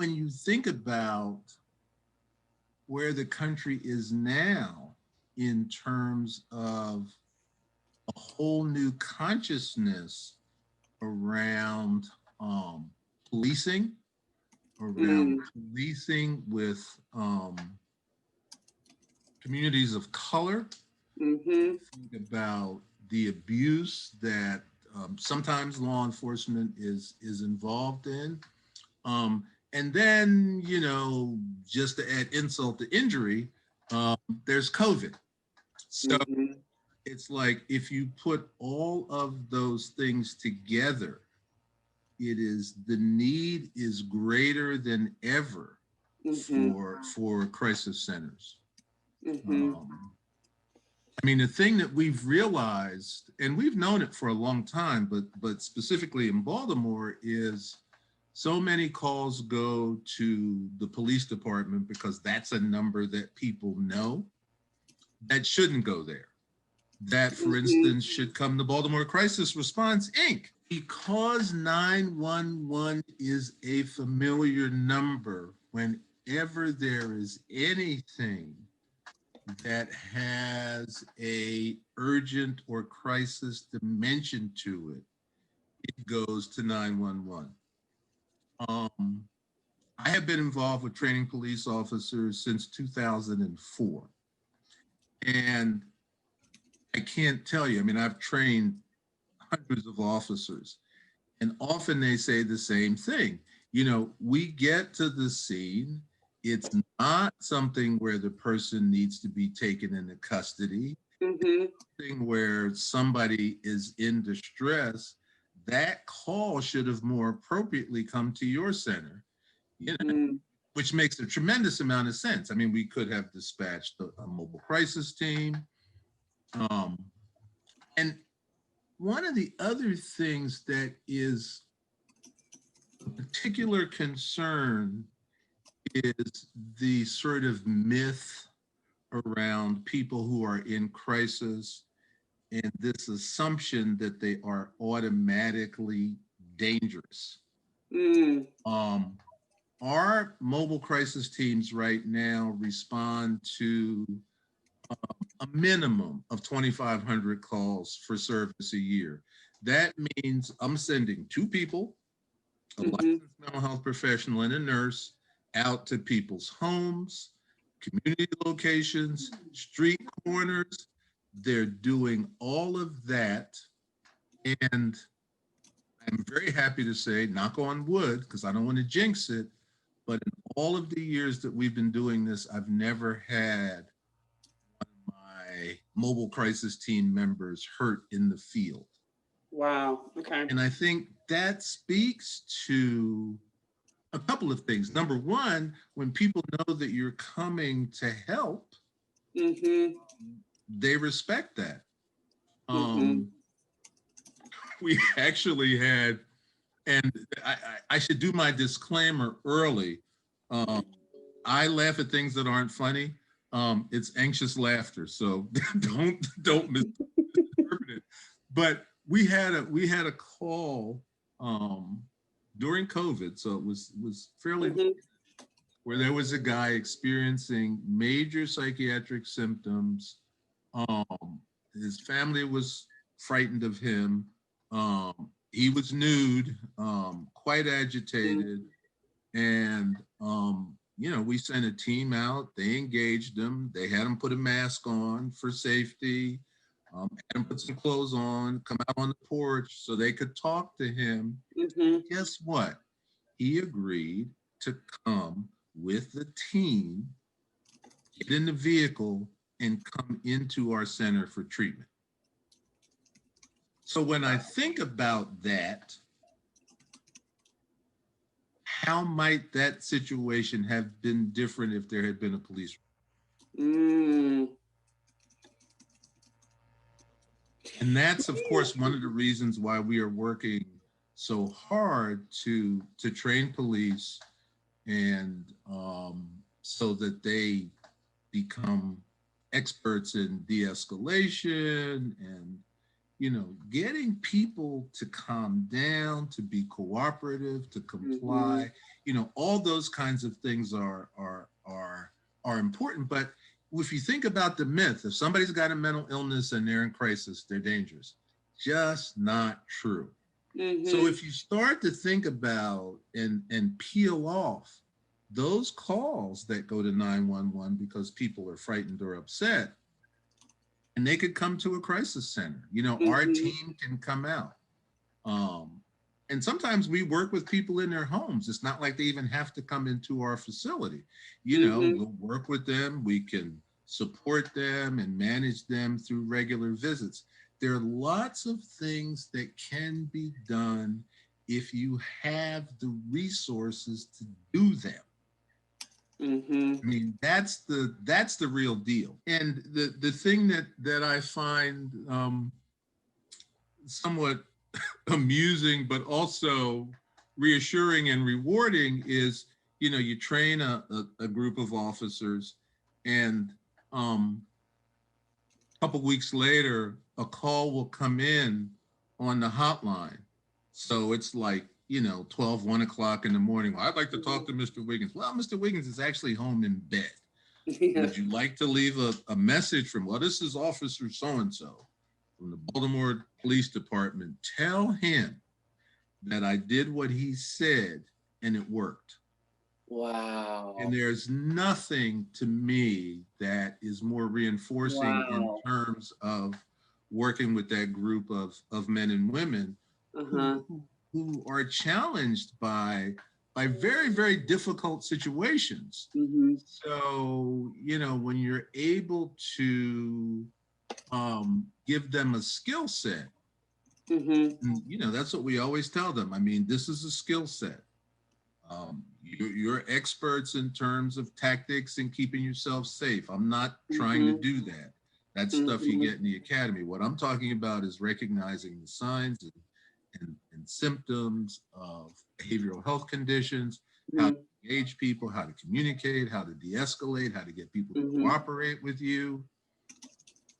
when you think about where the country is now in terms of a whole new consciousness around policing, around Mm, policing with communities of color. mm-hmm. Think about the abuse that sometimes law enforcement is involved in. Um, and then, just to add insult to injury, um, there's COVID. So Mm-hmm. it's like if you put all of those things together, it is the need is greater than ever Mm-hmm. for crisis centers. Mm-hmm. Um, I mean, the thing that we've realized, and we've known it for a long time, but specifically in Baltimore, is so many calls go to the police department because that's a number that people know that shouldn't go there. That, for Mm-hmm. instance, should come to Baltimore Crisis Response Inc. Because 911 is a familiar number whenever there is anything that has a urgent or crisis dimension to it, it goes to 911. Um, I have been involved with training police officers since 2004. And I can't tell you, I mean, I've trained hundreds of officers, and often they say the same thing. We get to the scene, it's not something where the person needs to be taken into custody, Mm-hmm. thing where somebody is in distress. That call should have more appropriately come to your center, you know, Mm-hmm. which makes a tremendous amount of sense. I mean, we could have dispatched a mobile crisis team. Um, and one of the other things that is a particular concern is the sort of myth around people who are in crisis and this assumption that they are automatically dangerous. Mm, Um, our mobile crisis teams right now respond to a minimum of 2,500 calls for service a year. That means I'm sending two people, a mm-hmm. licensed mental health professional and a nurse, out to people's homes, community locations, street corners. They're doing all of that. And I'm very happy to say, knock on wood, because I don't want to jinx it, but in all of the years that we've been doing this, I've never had my mobile crisis team members hurt in the field. Wow. Okay. And I think that speaks to a couple of things. Number one, when people know that you're coming to help, Mm-hmm. they respect that. Mm-hmm. Um, we actually had, and I should do my disclaimer early. Um, I laugh at things that aren't funny. It's anxious laughter, so don't misinterpret it. But we had a call during COVID, so it was fairly, Mm-hmm. where there was a guy experiencing major psychiatric symptoms. His family was frightened of him. He was nude, quite agitated, and we sent a team out. They engaged him. They had him put a mask on for safety. Had him put some clothes on, come out on the porch so they could talk to him. And Mm-hmm. guess what? He agreed to come with the team, get in the vehicle, and come into our center for treatment. So when I think about that, how might that situation have been different if there had been a police? Mm. And that's, of course, one of the reasons why we are working so hard to train police, and so that they become experts in de-escalation, and getting people to calm down, to be cooperative, to comply, all those kinds of things are important. But if you think about the myth, if somebody's got a mental illness and they're in crisis, they're dangerous. Just not true. So if you start to think about and peel off those calls that go to 911 because people are frightened or upset, and they could come to a crisis center. Our team can come out. And sometimes we work with people in their homes. It's not like they even have to come into our facility. We'll work with them. We can support them and manage them through regular visits. There are lots of things that can be done if you have the resources to do them. I mean, that's the real deal. And the thing that I find somewhat amusing, but also reassuring and rewarding is, you train a group of officers, and a couple weeks later, a call will come in on the hotline. So it's like, 12, 1 o'clock in the morning. Well, I'd like to talk to Mr. Wiggins. Well, Mr. Wiggins is actually home in bed. Would you like to leave a message from, well, this is Officer so-and-so from the Baltimore Police Department. Tell him that I did what he said and it worked. Wow. And there's nothing to me that is more reinforcing in terms of working with that group of men and women who are challenged by very, very difficult situations. So, when you're able to give them a skill set, that's what we always tell them. I mean, this is a skill set. You're experts in terms of tactics and keeping yourself safe. I'm not trying to do that. That's stuff you get in the academy. What I'm talking about is recognizing the signs and symptoms of behavioral health conditions, how to engage people, how to communicate, how to de-escalate, how to get people to cooperate with you.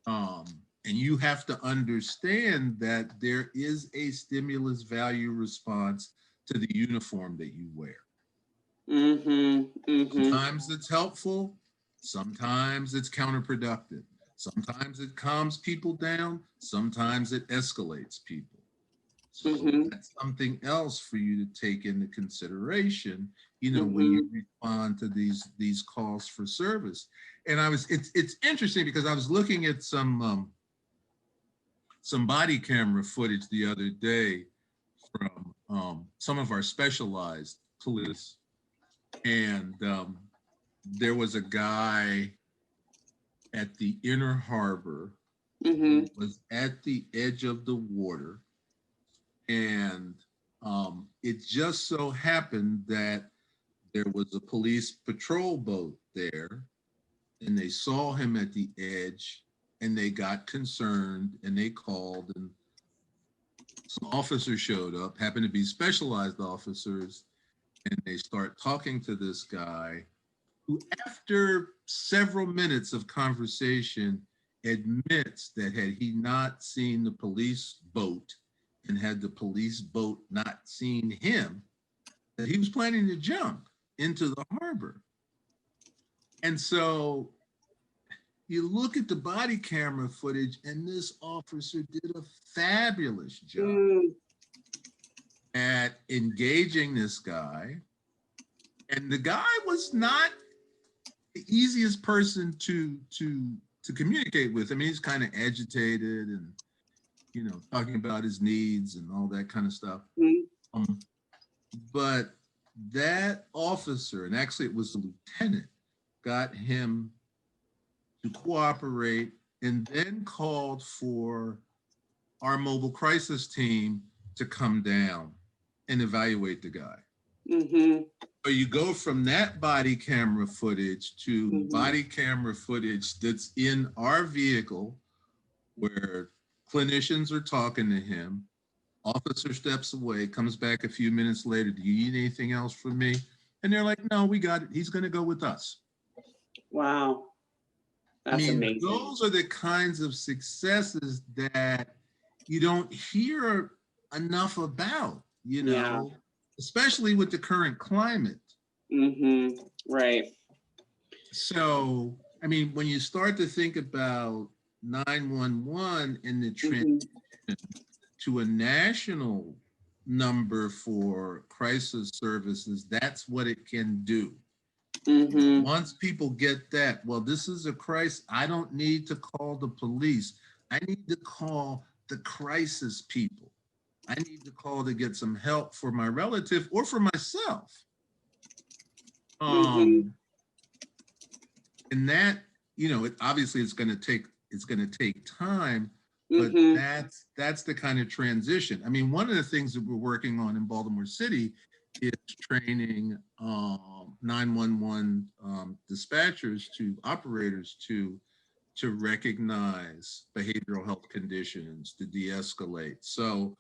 And you have to understand that there is a stimulus value response to the uniform that you wear. Sometimes it's helpful, sometimes it's counterproductive. Sometimes it calms people down, sometimes it escalates people. So that's something else for you to take into consideration, when you respond to these calls for service. And it's interesting because I was looking at some body camera footage the other day from some of our specialized police, and there was a guy at the Inner Harbor who was at the edge of the water, and it just so happened that there was a police patrol boat there, and they saw him at the edge, and they got concerned, and they called, and some officers showed up, happened to be specialized officers, and they start talking to this guy who, after several minutes of conversation, admits that had he not seen the police boat and had the police boat not seen him, that he was planning to jump into the harbor. And so you look at the body camera footage, and this officer did a fabulous job at engaging this guy. And the guy was not the easiest person to communicate with. I mean, he's kind of agitated and, talking about his needs and all that kind of stuff. But that officer, and actually it was the lieutenant, got him to cooperate, and then called for our mobile crisis team to come down and evaluate the guy. So you go from that body camera footage to body camera footage that's in our vehicle where clinicians are talking to him. Officer steps away, comes back a few minutes later. Do you need anything else from me? And they're like, no, we got it. He's going to go with us. Wow. That's amazing. Those are the kinds of successes that you don't hear enough about, Yeah. especially with the current climate. Right. So, I mean, when you start to think about 911 and the transition to a national number for crisis services, that's what it can do. Once people get that, well, this is a crisis. I don't need to call the police. I need to call the crisis people. I need to call to get some help for my relative or for myself. And that, obviously it's going to take time, but that's the kind of transition. I mean, one of the things that we're working on in Baltimore City is training 911 dispatchers to operators to recognize behavioral health conditions, to de-escalate. So,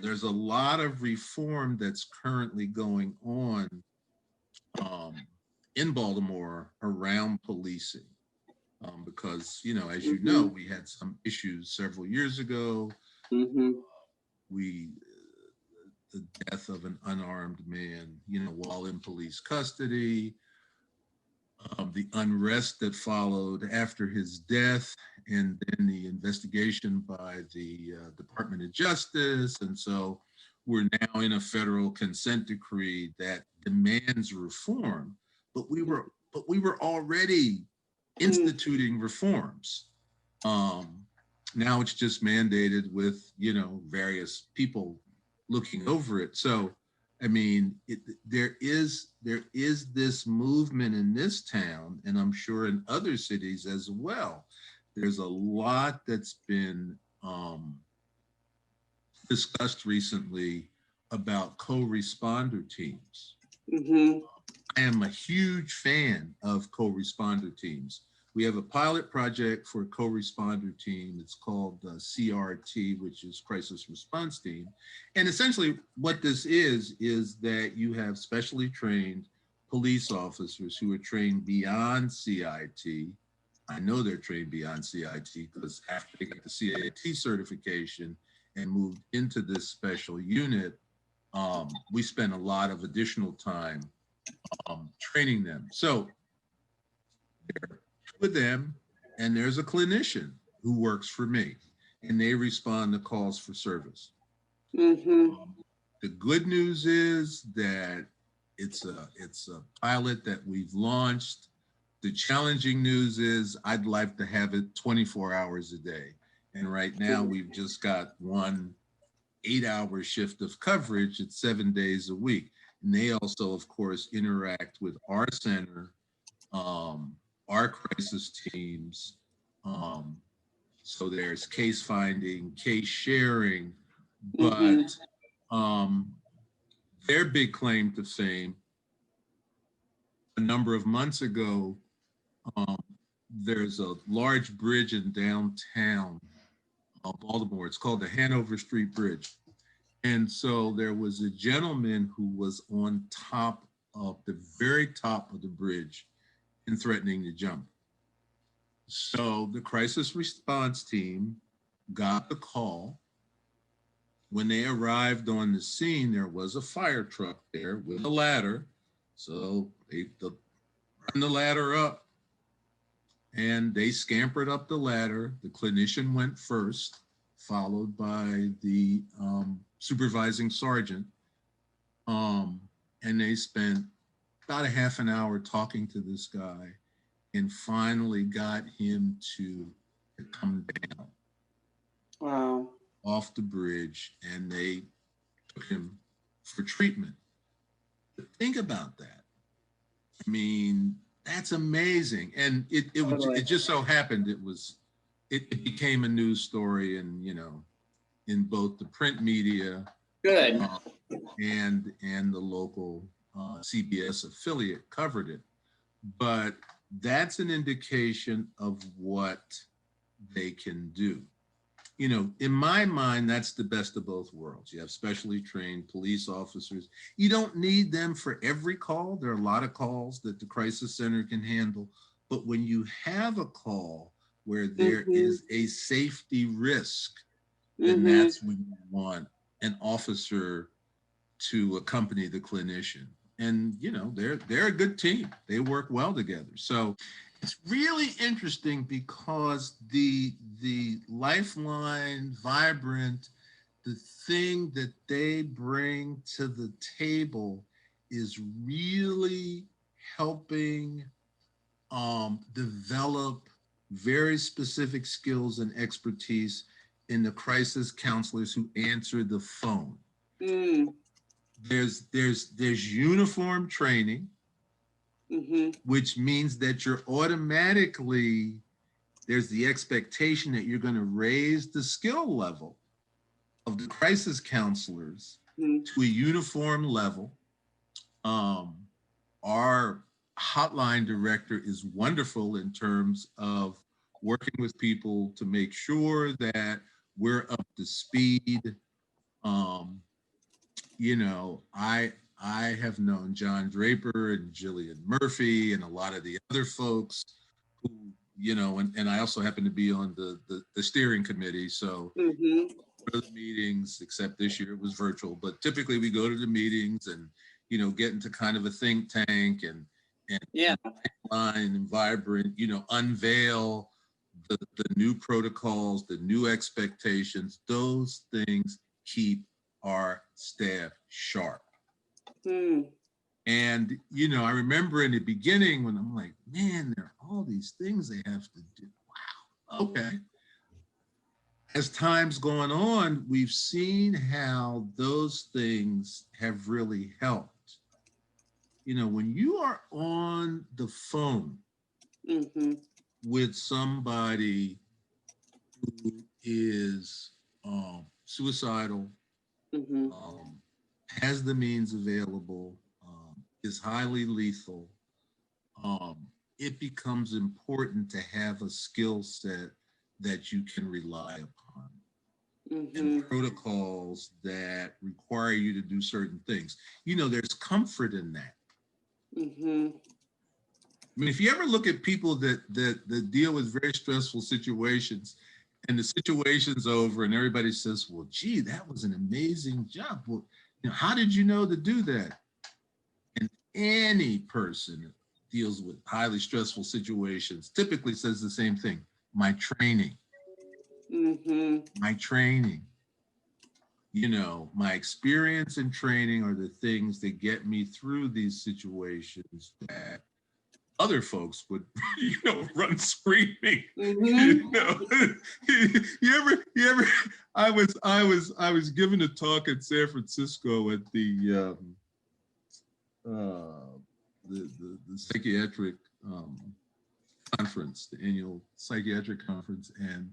there's a lot of reform that's currently going on in Baltimore around policing. Because, as you know, we had some issues several years ago. The death of an unarmed man, while in police custody, the unrest that followed after his death, and then the investigation by the Department of Justice. And so we're now in a federal consent decree that demands reform, but we were already instituting reforms. Now it's just mandated with, various people looking over it. So, I mean, there is this movement in this town, and I'm sure in other cities as well. There's a lot that's been discussed recently about co-responder teams. I am a huge fan of co-responder teams. We have a pilot project for a co-responder team. It's called CRT, which is Crisis Response Team. And essentially what this is that you have specially trained police officers who are trained beyond CIT. I know they're trained beyond CIT because after they got the CIT certification and moved into this special unit, we spent a lot of additional time training them. So with them, and there's a clinician who works for me, and they respond to calls for service. The good news is that it's a pilot that we've launched. The challenging news is I'd like to have it 24 hours a day. And right now we've just got one 8-hour shift of coverage at 7 days a week. And they also, of course, interact with our center, our crisis teams. So there's case finding, case sharing, but their big claim to fame, a number of months ago, there's a large bridge in downtown Baltimore. It's called the Hanover Street Bridge. And so there was a gentleman who was on top of the very top of the bridge and threatening to jump. So the crisis response team got the call. When they arrived on the scene, there was a fire truck there with a ladder. So they turned the ladder up and they scampered up the ladder. The clinician went first, followed by the supervising sergeant. And they spent about a half an hour talking to this guy and finally got him to come down. Wow. Off the bridge, and they took him for treatment. But think about that. I mean, that's amazing. And it just so happened it became a news story, and in both the print media Good. And the local CBS affiliate covered it. But that's an indication of what they can do. In my mind, that's the best of both worlds. You have specially trained police officers. You don't need them for every call. There are a lot of calls that the crisis center can handle. But when you have a call where there is a safety risk, then that's when you want an officer to accompany the clinician. And you know, they're a good team. They work well together. So it's really interesting because the Lifeline, Vibrant, the thing that they bring to the table is really helping develop very specific skills and expertise in the crisis counselors who answer the phone. There's uniform training, which means that you're automatically, there's the expectation that you're going to raise the skill level of the crisis counselors to a uniform level. Our hotline director is wonderful in terms of working with people to make sure that we're up to speed. You know, I have known John Draper and Jillian Murphy and a lot of the other folks who, you know, and I also happen to be on the steering committee. So go to the meetings, except this year it was virtual, but typically we go to the meetings and, you know, get into kind of a think tank and Lifeline and Vibrant, you know, unveil the new protocols, the new expectations. Those things keep our staff sharp. And, you know, I remember in the beginning when I'm like, man, there are all these things they have to do. Wow, okay. As time's gone on, we've seen how those things have really helped. You know, when you are on the phone with somebody who is suicidal, has the means available, is highly lethal, it becomes important to have a skill set that you can rely upon and protocols that require you to do certain things. You know, there's comfort in that. I mean, if you ever look at people that deal with very stressful situations and the situation's over and everybody says, well, gee, that was an amazing job. Well, you know, how did you know to do that? And any person that deals with highly stressful situations typically says the same thing: my training. My training. You know, my experience and training are the things that get me through these situations that other folks would, you know, run screaming. You know, you ever, I was giving a talk at San Francisco at the psychiatric conference, the annual psychiatric conference, and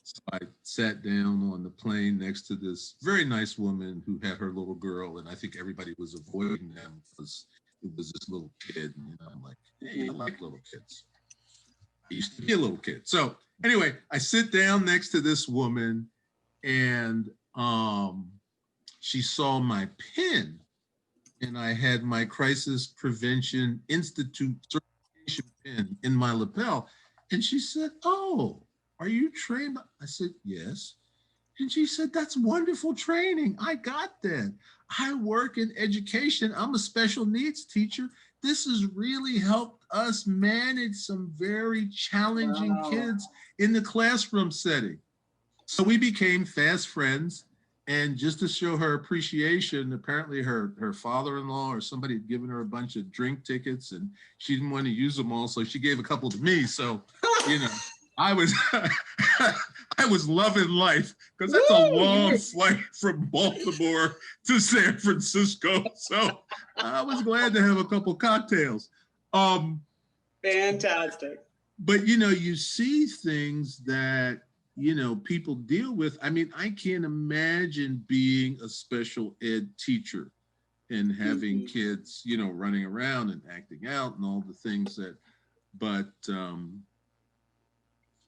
so I sat down on the plane next to this very nice woman who had her little girl, and I think everybody was avoiding them because it was this little kid. And, you know, I'm like, hey, I like little kids. I used to be a little kid. So anyway, I sit down next to this woman, and she saw my pin, and I had my Crisis Prevention Institute certification pin in my lapel, and she said, "Oh, are you trained?" I said, "Yes." And she said, "That's wonderful training. I got that. I work in education. I'm a special needs teacher. This has really helped us manage some very challenging kids in the classroom setting." So we became fast friends. And just to show her appreciation, apparently her father-in-law or somebody had given her a bunch of drink tickets and she didn't want to use them all. So she gave a couple to me. So, you know, I was I was loving life because that's a long flight from Baltimore to San Francisco. So I was glad to have a couple cocktails. Fantastic. But, you know, you see things that, you know, people deal with. I mean, I can't imagine being a special ed teacher and having kids, you know, running around and acting out and all the things that, but,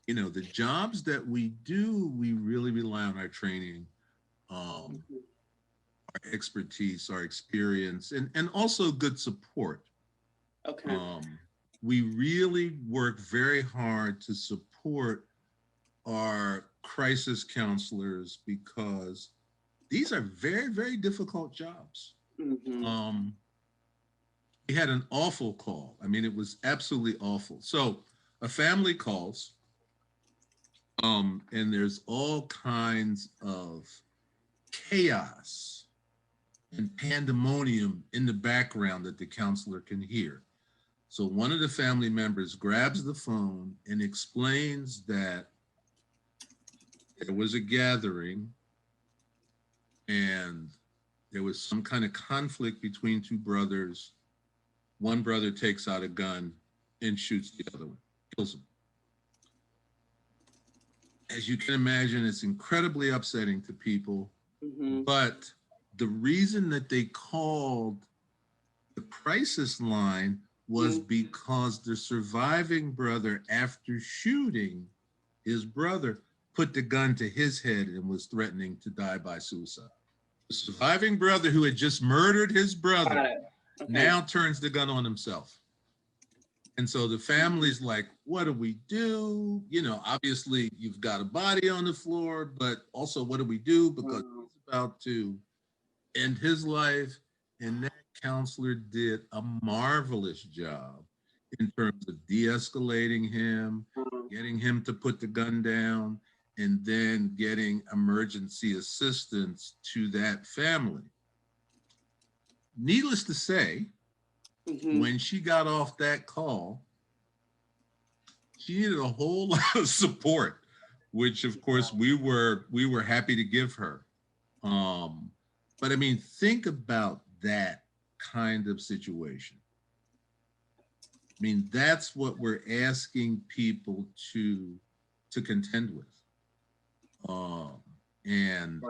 you know, the jobs that we do, we really rely on our training, our expertise, our experience, and also good support. Okay. We really work very hard to support our crisis counselors because these are very, very difficult jobs. We had an awful call. I mean, it was absolutely awful. So a family calls, and there's all kinds of chaos and pandemonium in the background that the counselor can hear. So one of the family members grabs the phone and explains that there was a gathering and there was some kind of conflict between two brothers. One brother takes out a gun and shoots the other one, kills him. As you can imagine, it's incredibly upsetting to people. But the reason that they called the crisis line was because the surviving brother, after shooting his brother, put the gun to his head and was threatening to die by suicide. The surviving brother who had just murdered his brother now turns the gun on himself. And so the family's like, what do we do? You know, obviously you've got a body on the floor, but also what do we do? Because he's about to end his life. And that counselor did a marvelous job in terms of de-escalating him, getting him to put the gun down, and then getting emergency assistance to that family. Needless to say, when she got off that call, she needed a whole lot of support, which of course we were happy to give her. But I mean, think about that kind of situation. I mean, that's what we're asking people to contend with. And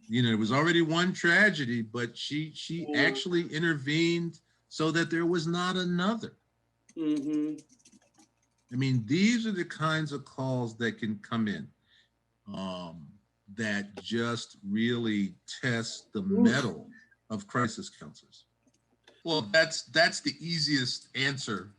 you know, it was already one tragedy, but she actually intervened so that there was not another. I mean, these are the kinds of calls that can come in that just really test the mettle of crisis counselors. Well, that's the easiest answer.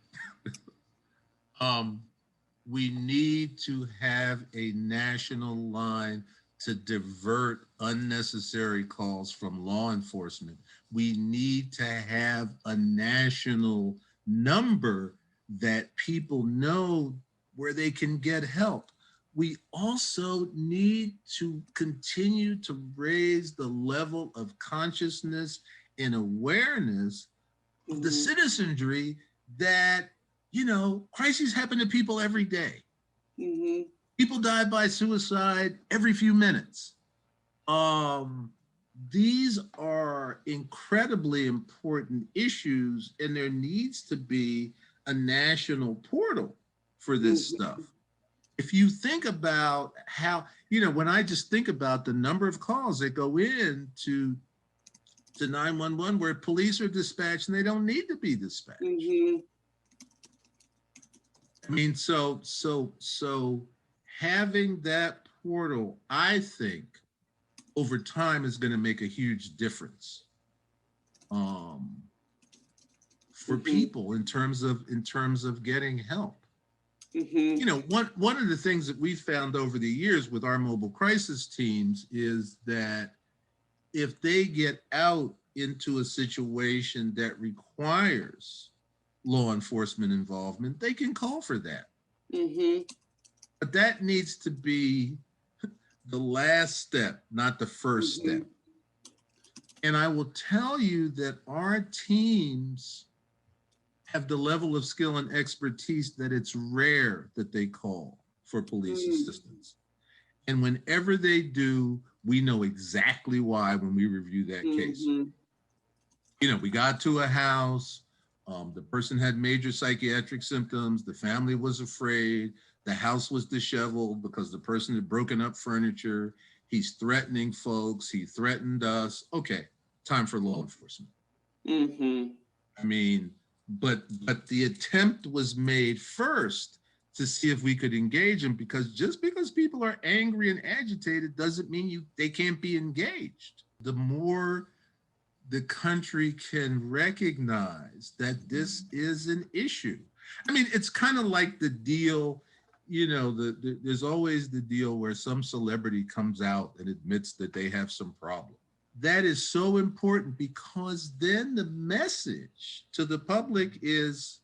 We need to have a national line to divert unnecessary calls from law enforcement. We need to have a national number that people know where they can get help. We also need to continue to raise the level of consciousness and awareness of the citizenry that, you know, crises happen to people every day. People die by suicide every few minutes. These are incredibly important issues, and there needs to be a national portal for this stuff. If you think about how, you know, when I just think about the number of calls that go in to 911 where police are dispatched and they don't need to be dispatched. I mean, so having that portal, I think, over time is going to make a huge difference for people in terms of getting help. You know, one of the things that we found over the years with our mobile crisis teams is that if they get out into a situation that requires law enforcement involvement, they can call for that. But that needs to be the last step, not the first step. And I will tell you that our teams have the level of skill and expertise that it's rare that they call for police assistance. And whenever they do, we know exactly why when we review that case. You know, we got to a house, the person had major psychiatric symptoms, the family was afraid, the house was disheveled because the person had broken up furniture, he's threatening folks, he threatened us. Okay, time for law enforcement. I mean, but the attempt was made first to see if we could engage them, because just because people are angry and agitated doesn't mean they can't be engaged. The more the country can recognize that this is an issue. I mean, it's kind of like the deal there's always the deal where some celebrity comes out and admits that they have some problem. That is so important because then the message to the public is,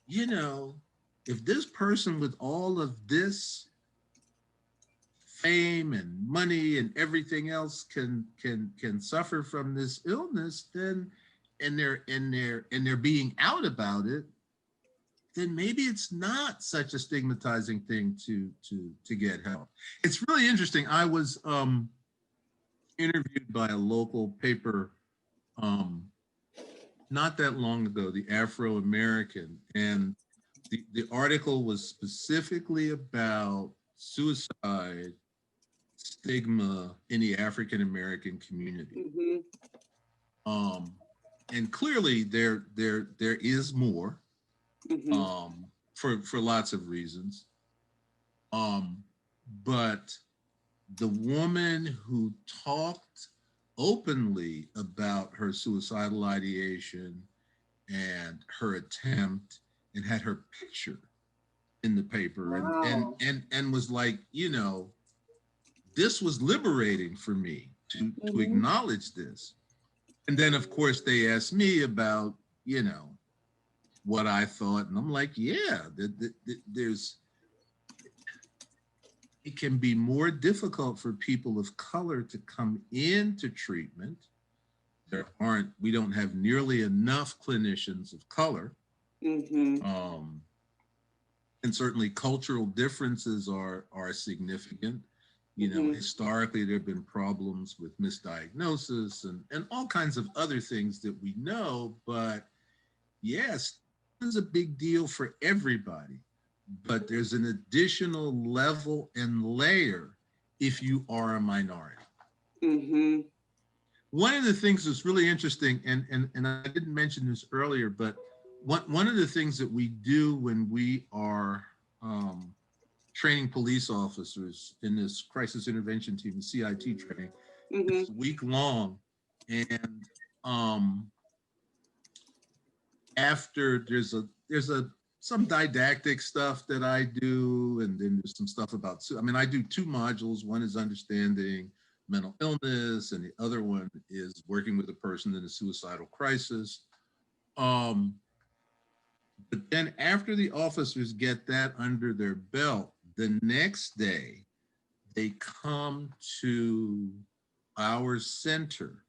if this person with all of this fame and money and everything else can suffer from this illness, then and they're being out about it, then maybe it's not such a stigmatizing thing to get help. It's really interesting. I was interviewed by a local paper um, not that long ago, the Afro American, and the article was specifically about suicide stigma in the African American community. Mm-hmm. Um, and clearly there is more Mm-hmm. for lots of reasons. Um, but the woman who talked openly about her suicidal ideation and her attempt and had her picture in the paper Wow. and was like, this was liberating for me to Mm-hmm. acknowledge this. And then of course they asked me about, what I thought, and I'm like, yeah, there's it can be more difficult for people of color to come into treatment. We don't have nearly enough clinicians of color. Mm-hmm. Um, and certainly cultural differences are significant. Mm-hmm. Historically, there have been problems with misdiagnosis and all kinds of other things that we know, but yes, it's a big deal for everybody. But there's an additional level and layer if you are a minority. Mm-hmm. One of the things that's really interesting, and I didn't mention this earlier, but one of the things that we do when we are training police officers in this crisis intervention team, the CIT training, Mm-hmm. it's a week long, and um, after there's some didactic stuff that I do, and then there's some stuff about. I mean, I do two modules. One is understanding mental illness, and the other one is working with a person in a suicidal crisis. Um, but then after the officers get that under their belt, the next day they come to our center.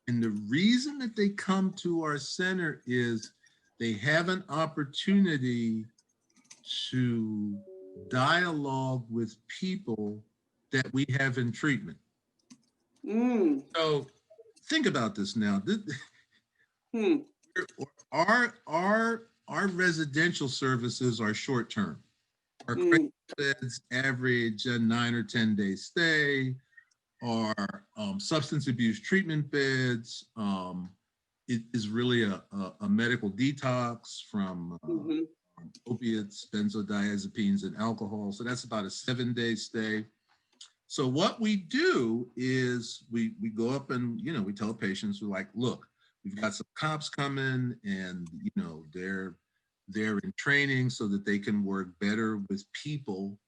And the reason that they come to our center is they have an opportunity to dialogue with people that we have in treatment. Mm. So think about this now. Hmm. Our residential services are short term. Our crisis Mm. beds average a 9 or 10 day stay. Our substance abuse treatment beds. It is really a medical detox from Mm-hmm. opiates, benzodiazepines, and alcohol. So that's about a 7 day stay. So what we do is we go up and we tell patients, we're like, look, we've got some cops coming, and they're in training so that they can work better with people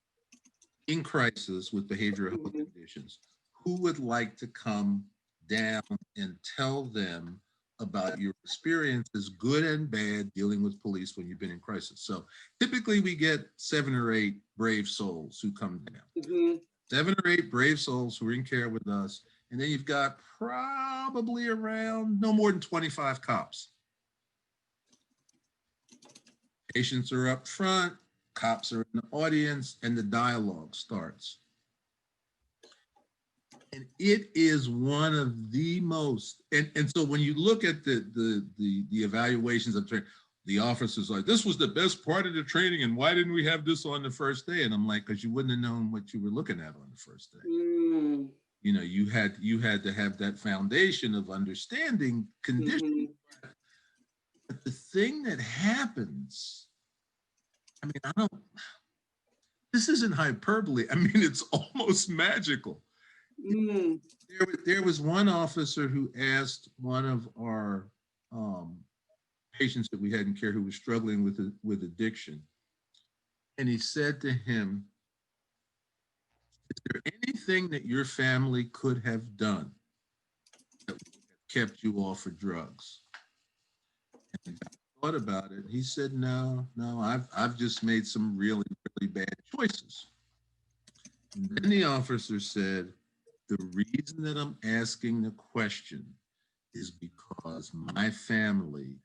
in crisis with behavioral health Mm-hmm. conditions. Who would like to come down and tell them about your experiences, good and bad, dealing with police when you've been in crisis? So typically we get 7 or 8 brave souls who come down. Mm-hmm. 7 or 8 brave souls who are in care with us. And then you've got probably around no more than 25 cops. Patients are up front, cops are in the audience, and the dialogue starts. And it is one of the most, and so when you look at the evaluations of training, the officers are like, this was the best part of the training, and why didn't we have this on the first day? And I'm like, because you wouldn't have known what you were looking at on the first day. Mm. You had to have that foundation of understanding conditions. Mm-hmm. But the thing that happens, I mean, I don't, this isn't hyperbole. I mean, it's almost magical. Mm. There was one officer who asked one of our patients that we had in care who was struggling with addiction. And he said to him, is there anything that your family could have done that kept you off of drugs? And the guy thought about it. He said, no, no, I've just made some really, really bad choices. And then the officer said, the reason that I'm asking the question is because my family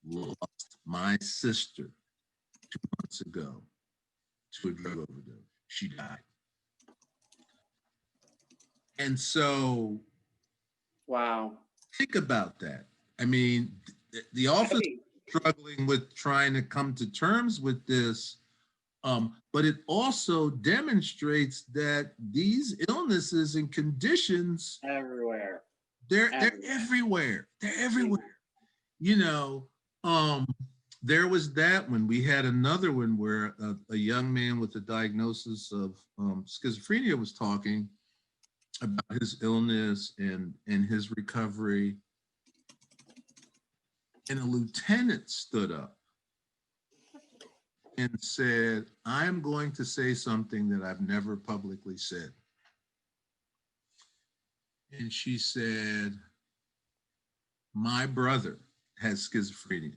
lost my sister 2 months ago to a drug overdose. She died. And so Wow. think about that. I mean, the office Hey. struggling with trying to come to terms with this, but it also demonstrates that these illnesses and conditions, Everywhere. they're Everywhere. everywhere. They're Yeah. everywhere. You know, um, there was that one. We had another one where a young man with a diagnosis of schizophrenia was talking about his illness and his recovery. And a lieutenant stood up and said, I'm going to say something that I've never publicly said. And she said, my brother has schizophrenia.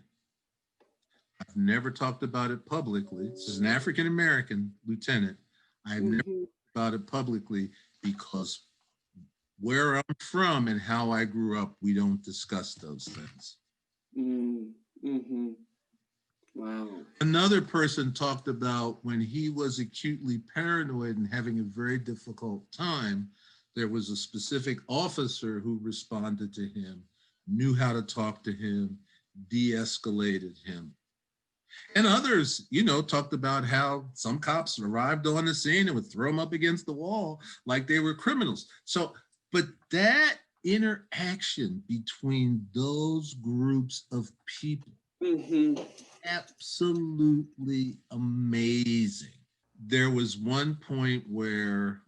I've never talked about it publicly. This is an African American lieutenant. I've never talked about it publicly because where I'm from and how I grew up, we don't discuss those things. Mm-hmm. Wow. Another person talked about when he was acutely paranoid and having a very difficult time, there was a specific officer who responded to him, knew how to talk to him, de-escalated him. And others, talked about how some cops arrived on the scene and would throw them up against the wall like they were criminals. So, but that interaction between those groups of people, absolutely amazing. There was one point where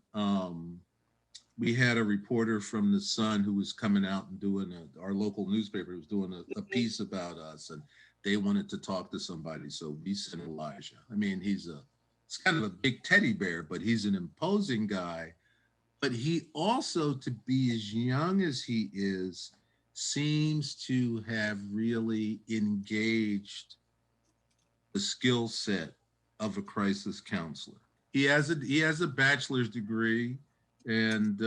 we had a reporter from the Sun who was coming out and doing our local newspaper was doing a piece about us, and they wanted to talk to somebody. So we sent Elijah. I mean, he's kind of a big teddy bear, but he's an imposing guy. But he also, to be as young as he is, seems to have really engaged the skill set of a crisis counselor. He has a bachelor's degree, and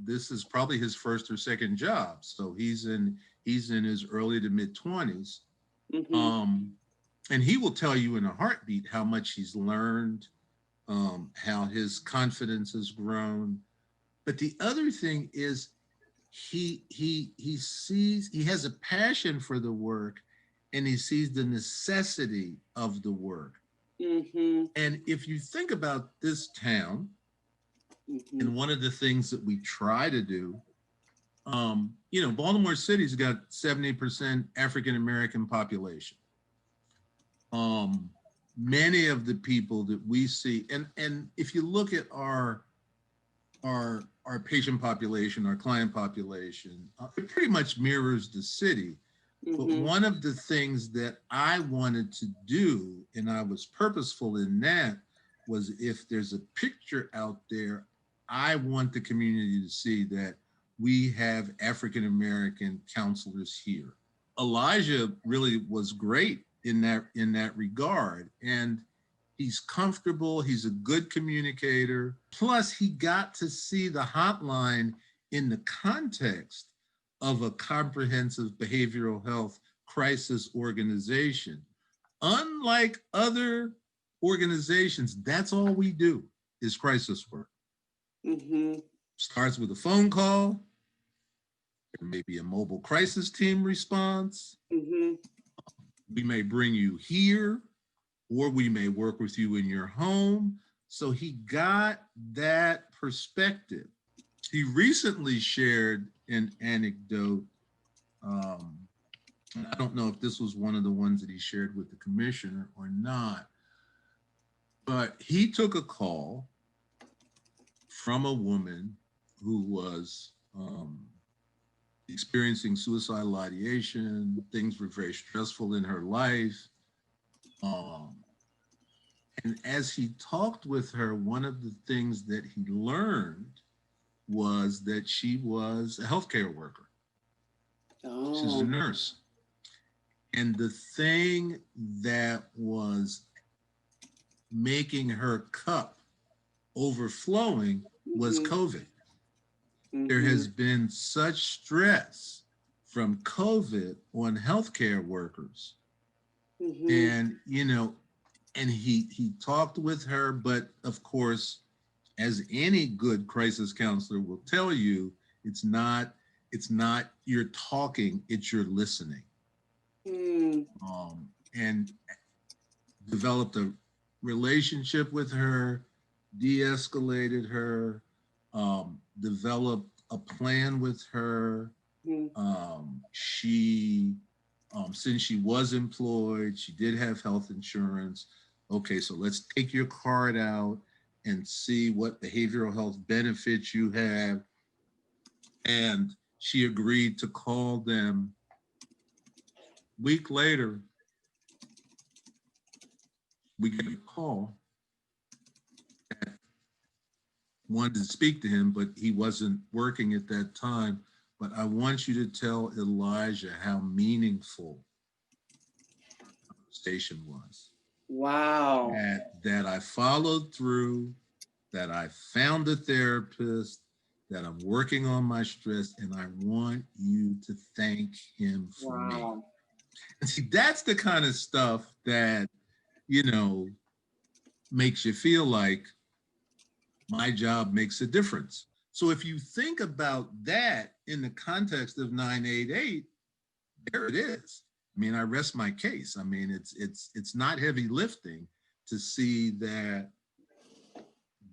this is probably his first or second job. So he's in his early to mid 20s, and he will tell you in a heartbeat how much he's learned, how his confidence has grown. But the other thing is he has a passion for the work, and he sees the necessity of the work. And if you think about this town, and one of the things that we try to do, Baltimore City's got 70% African American population. Many of the people that we see, and if you look at our patient population, our client population, it pretty much mirrors the city. But one of the things that I wanted to do, and I was purposeful in that, was if there's a picture out there, I want the community to see that we have African American counselors here. Elijah really was great in that regard, and he's comfortable. He's a good communicator. Plus, he got to see the hotline in the context of a comprehensive behavioral health crisis organization. Unlike other organizations, that's all we do is crisis work. Starts with a phone call. There may be a mobile crisis team response. We may bring you here, or we may work with you in your home. So he got that perspective. He recently shared an anecdote. I don't know if this was one of the ones that he shared with the commissioner or not, but he took a call from a woman who was experiencing suicidal ideation. Things were very stressful in her life. And as he talked with her, one of the things that he learned was that she was a healthcare worker. She's a Oh. nurse. And the thing that was making her cup overflowing was Mm-hmm. COVID. There Mm-hmm. has been such stress from COVID on healthcare workers. Mm-hmm. And, and he talked with her, but of course, as any good crisis counselor will tell you, it's not you're talking, it's your listening. Mm. And developed a relationship with her, de-escalated her, developed a plan with her. Mm. She since she was employed, she did have health insurance. Okay, so let's take your card out and see what behavioral health benefits you have. And she agreed to call them. Week later, we get a call that wanted to speak to him, but he wasn't working at that time. But I want you to tell Elijah how meaningful the conversation was. Wow. That I followed through, that I found a therapist, that I'm working on my stress, and I want you to thank him for me. Wow. And see, that's the kind of stuff that, you know, makes you feel like my job makes a difference. So if you think about that in the context of 988, there it is. I mean, I rest my case. I mean, it's not heavy lifting to see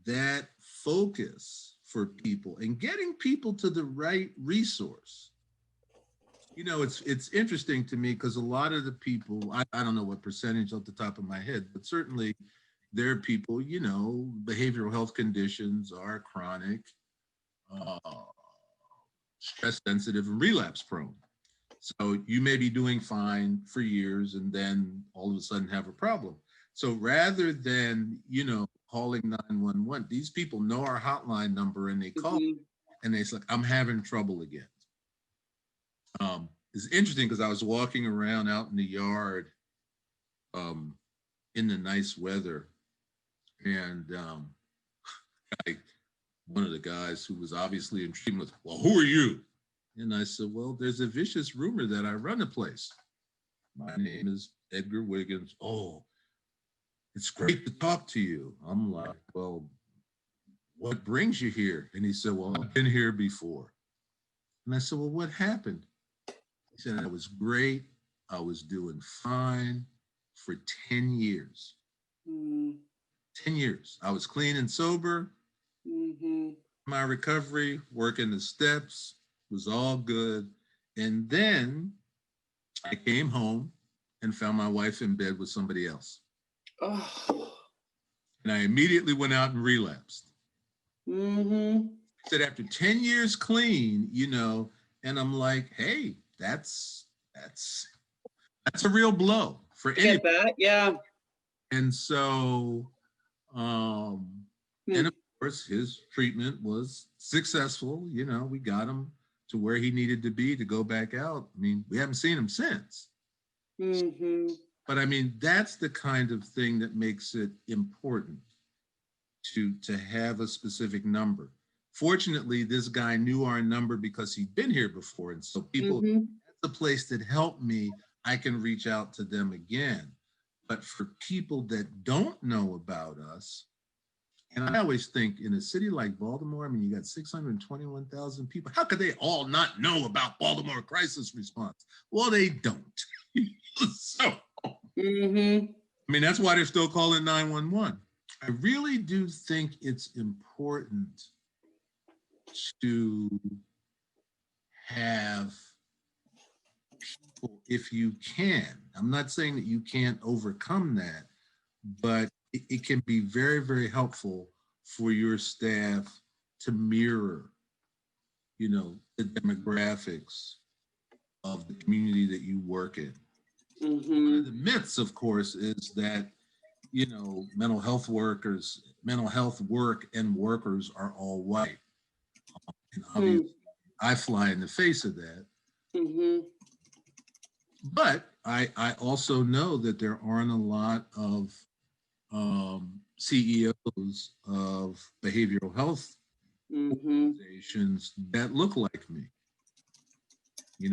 that focus for people and getting people to the right resource. It's interesting to me because a lot of the people, I don't know what percentage off the top of my head, but certainly there are people, behavioral health conditions are chronic, uh, stress sensitive, and relapse prone. So you may be doing fine for years and then all of a sudden have a problem. So rather than, calling 911, these people know our hotline number and they call Mm-hmm. and they say, like, I'm having trouble again. It's interesting because I was walking around out in the yard um, in the nice weather, and I, one of the guys who was obviously in treatment was, well, who are you? And I said, well, there's a vicious rumor that I run a place. My name is Edgar Wiggins. Oh, it's great to talk to you. I'm like, well, what brings you here? And he said, well, I've been here before. And I said, well, what happened? He said, I was great. I was doing fine for 10 years. Mm. 10 years. I was clean and sober. Mm-hmm. My recovery, working the steps, was all good. And then I came home and found my wife in bed with somebody else. Oh. And I immediately went out and relapsed. Mm-hmm. Said after 10 years clean, and I'm like, hey, that's a real blow for I anybody. get that. Yeah. And so, and of course, his treatment was successful. We got him to where he needed to be to go back out. I mean, we haven't seen him since. Mm-hmm. But I mean, that's the kind of thing that makes it important to have a specific number. Fortunately, this guy knew our number because he'd been here before. And so people, Mm-hmm. that's the place that helped me. I can reach out to them again. But for people that don't know about us, and I always think in a city like Baltimore, I mean, you got 621,000 people. How could they all not know about Baltimore crisis response? Well, they don't. So, Mm-hmm. I mean, that's why they're still calling 911. I really do think it's important to have people, if you can. I'm not saying that you can't overcome that, but it can be very, very helpful for your staff to mirror, the demographics of the community that you work in. One Mm-hmm. of the myths, of course, is that mental health workers, mental health work and workers are all white. And obviously, Mm. I fly in the face of that. Mhm. But I also know that there aren't a lot of CEOs of behavioral health Mhm. organizations that look like me.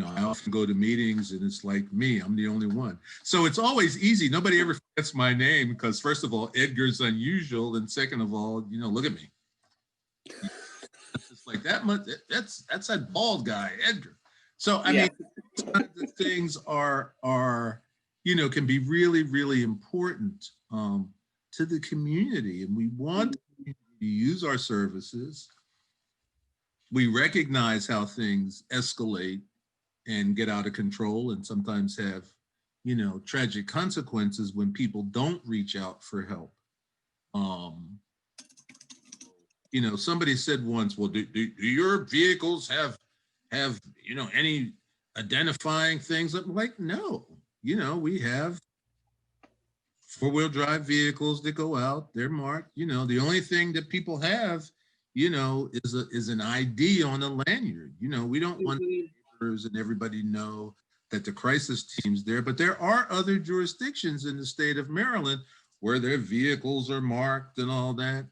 I often go to meetings and it's like me, I'm the only one. So it's always easy. Nobody ever forgets my name because, first of all, Edgar's unusual. And second of all, look at me. It's like that much. That's that bald guy, Edgar. So, I mean, Yeah. these kinds of things are can be really, really important to the community. And we want Mm. to use our services. We recognize how things escalate and get out of control and sometimes have, tragic consequences when people don't reach out for help. Um, somebody said once, well, do your vehicles have, any identifying things? I'm like, no, we have four-wheel drive vehicles that go out, they're marked. The only thing that people have, is an ID on a lanyard. We don't want Mhm. neighbors and everybody know that the crisis team's there, but there are other jurisdictions in the state of Maryland where their vehicles are marked and all that.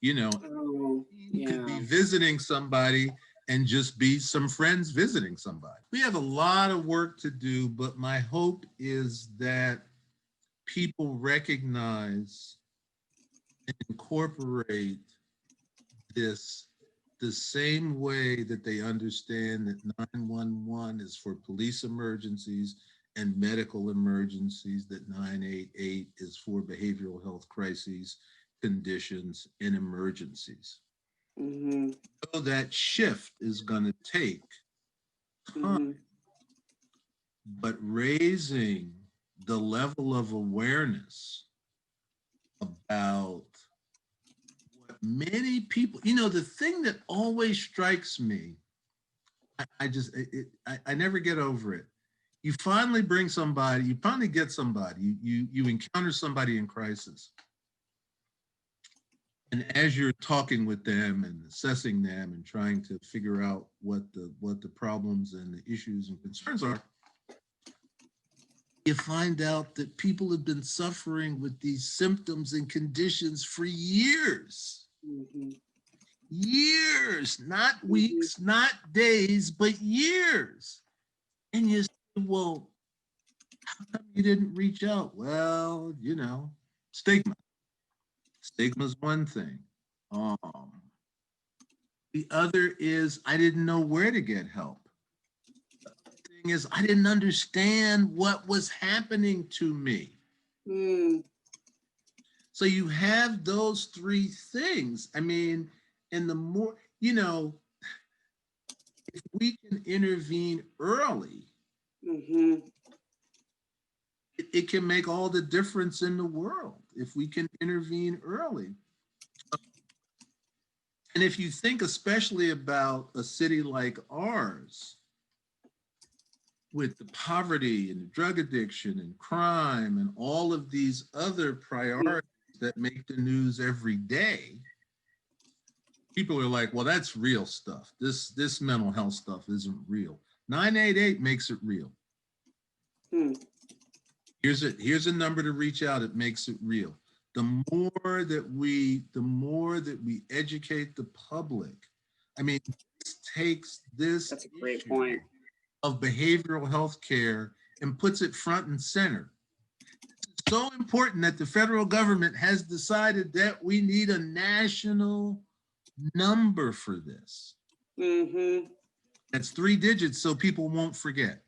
Oh, Could be yeah. visiting somebody and just be some friends visiting somebody. We have a lot of work to do, but my hope is that people recognize and incorporate this the same way that they understand that 911 is for police emergencies and medical emergencies, that 988 is for behavioral health crises, conditions, and emergencies. Mhm. So that shift is going to take time, Mhm. but raising the level of awareness about what many people, the thing that always strikes me, I just, I never get over it. You finally bring somebody, you finally get somebody, you encounter somebody in crisis. And as you're talking with them and assessing them and trying to figure out what the problems and the issues and concerns are, you find out that people have been suffering with these symptoms and conditions for years. Mhm. Years, not Mhm. weeks, not days, but years. And you say, well, how come you didn't reach out? Well, stigma. Stigma's one thing. The other is I didn't know where to get help. The thing is, I didn't understand what was happening to me. Mm. So you have those three things. I mean, and the more, if we can intervene early, Mhm. it can make all the difference in the world if we can intervene early. And if you think especially about a city like ours, with the poverty and the drug addiction and crime and all of these other priorities that make the news every day, people are like, well, that's real stuff. This mental health stuff isn't real. 988 makes it real. Mm. Here's a number to reach out. It makes it real. The more that we educate the public, I mean, this takes this That's a great issue point. of behavioral health care and puts it front and center. It's so important that the federal government has decided that we need a national number for this. Mhm. That's 3 digits so people won't forget.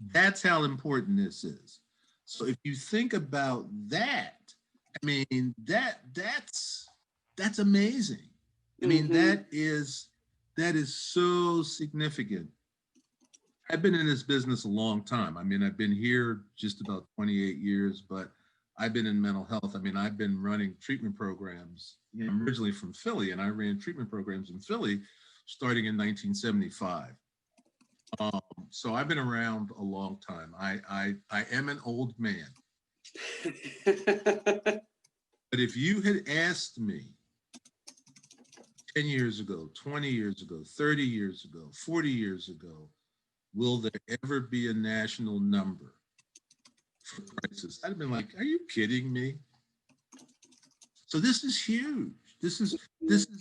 That's how important this is. So if you think about that, I mean that's amazing. I mean Mhm. that is so significant. I've been in this business a long time. I mean, I've been here just about 28 years, but I've been in mental health. I mean, I've been running treatment programs. I'm originally from Philly, and I ran treatment programs in Philly starting in 1975. So I've been around a long time. I am an old man. But if you had asked me 10 years ago, 20 years ago, 30 years ago, 40 years ago, will there ever be a national number for crisis? I'd have been like, are you kidding me? So this is huge. This is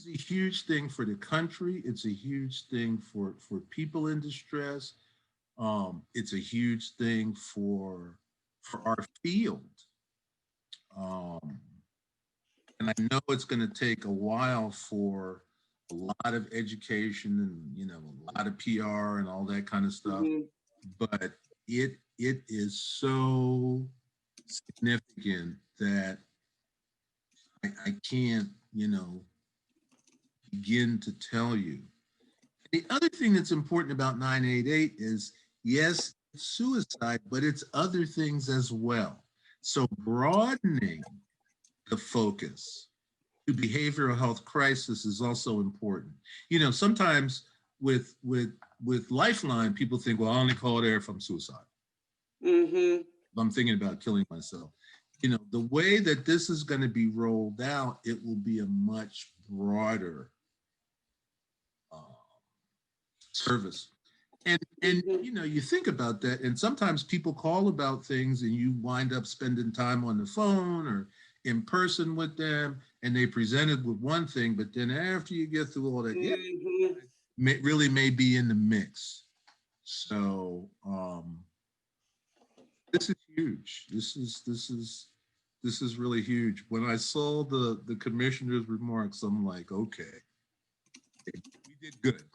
a huge thing for the country. It's a huge thing for people in distress. It's a huge thing for our field. Um, and I know it's going to take a while for a lot of education and a lot of PR and all that kind of stuff. Mhm. But it is so significant that I can't begin to tell you. The other thing that's important about 988 is, yes, it's suicide, but it's other things as well. So broadening the focus to behavioral health crisis is also important. Sometimes with Lifeline, people think, well, I only call there if I'm suicidal. Mhm. If I'm thinking about killing myself. The way that this is going to be rolled out, it will be a much broader service. And Mhm. you think about that, and sometimes people call about things and you wind up spending time on the phone or in person with them, and they presented with one thing, but then after you get through all that, yeah, Mhm. really may be in the mix. So this is huge. This is really huge. When I saw the commissioner's remarks, I'm like, okay, we did good.